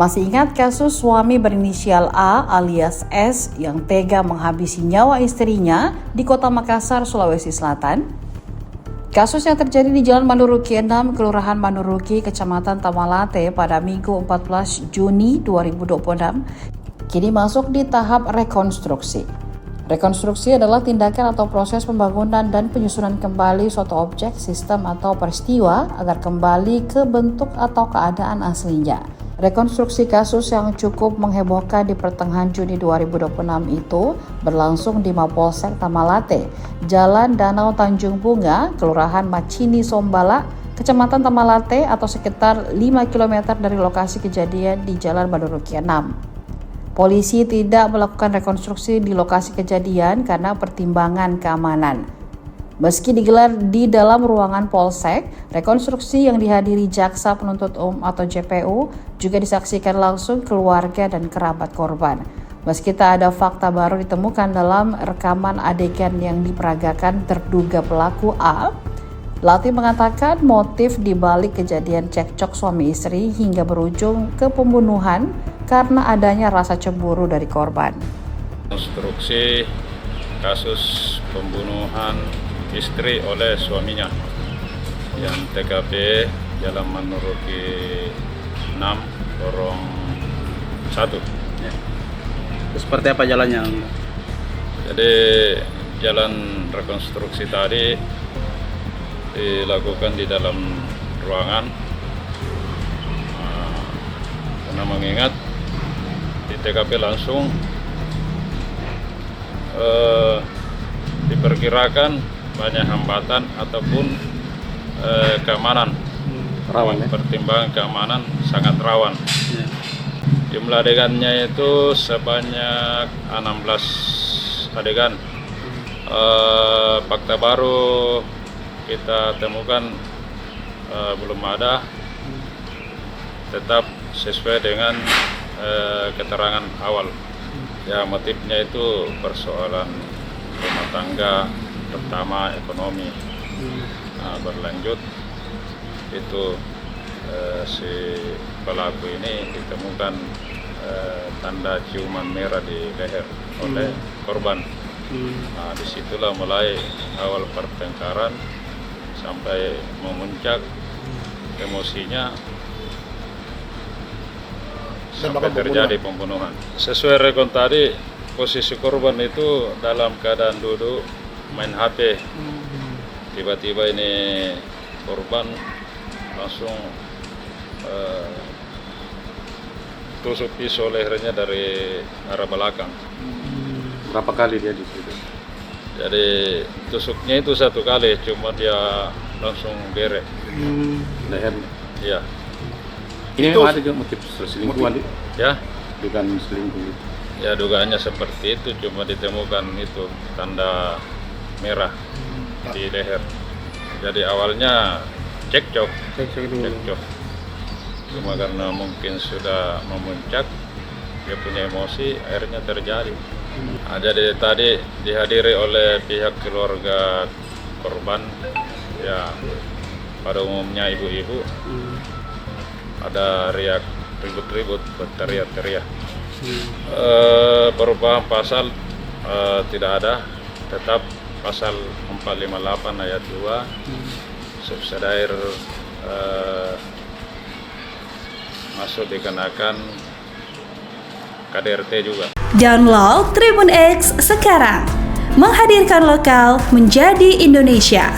Masih ingat kasus suami berinisial A alias S yang tega menghabisi nyawa istrinya di Kota Makassar, Sulawesi Selatan? Kasus yang terjadi di Jalan Manduruki 6, Kelurahan Manduruki, Kecamatan Tamalate pada Minggu 14 Juni 2026 kini masuk di tahap rekonstruksi. Rekonstruksi adalah tindakan atau proses pembangunan dan penyusunan kembali suatu objek, sistem atau peristiwa agar kembali ke bentuk atau keadaan aslinya. Rekonstruksi kasus yang cukup menghebohkan di pertengahan Juni 2026 itu berlangsung di Mapolsek Tamalate, Jalan Danau Tanjung Bunga, Kelurahan Macini Sombala, Kecamatan Tamalate atau sekitar 5 km dari lokasi kejadian di Jalan Manduruki 6. Polisi tidak melakukan rekonstruksi di lokasi kejadian karena pertimbangan keamanan. Meski digelar di dalam ruangan Polsek, rekonstruksi yang dihadiri Jaksa Penuntut Umum atau JPU juga disaksikan langsung keluarga dan kerabat korban. Meski tak ada fakta baru ditemukan dalam rekaman adegan yang diperagakan terduga pelaku A, Lati mengatakan motif dibalik kejadian cekcok suami istri hingga berujung ke pembunuhan karena adanya rasa cemburu dari korban. Konstruksi kasus pembunuhan istri oleh suaminya yang TKP Jalan Manduruki 6 lorong 1. Ya. Seperti apa jalannya? Jadi jalan rekonstruksi tadi dilakukan di dalam ruangan karena mengingat di TKP langsung diperkirakan banyak hambatan ataupun keamanan. Rawan ya? Pertimbangan keamanan sangat rawan. Ya. Jumlah adegannya itu sebanyak 16 adegan. Fakta baru kita temukan belum ada, tetap sesuai dengan keterangan awal. Ya, motifnya itu persoalan rumah tangga, pertama ekonomi. Berlanjut itu si pelaku ini ditemukan tanda ciuman merah di leher oleh korban. Disitulah mulai awal pertengkaran sampai memuncak emosinya sampai terjadi pembunuhan. Sesuai rekon tadi, posisi korban itu dalam keadaan duduk main HP. Tiba-tiba ini korban langsung tusuk pisau lehernya dari arah belakang. Berapa kali dia di situ? Jadi tusuknya itu satu kali, cuma dia langsung gerek. Lehernya? Iya. Ini memang ada juga motif selingkuhan? Ya? Dugaan selingkuh? Ya, dugaannya seperti itu, cuma ditemukan itu tanda merah di leher. Jadi awalnya cekcok. Cuma karena mungkin sudah memuncak, dia punya emosi, akhirnya terjadi. Jadi tadi dihadiri oleh pihak keluarga korban, ya pada umumnya ibu-ibu. Ada riak ribut-ribut, berteriak-teriak. Perubahan pasal tidak ada, tetap pasal 458 ayat 2 subsidiar masuk dikenakan KDRT juga. Download Tribun X sekarang, menghadirkan lokal menjadi Indonesia.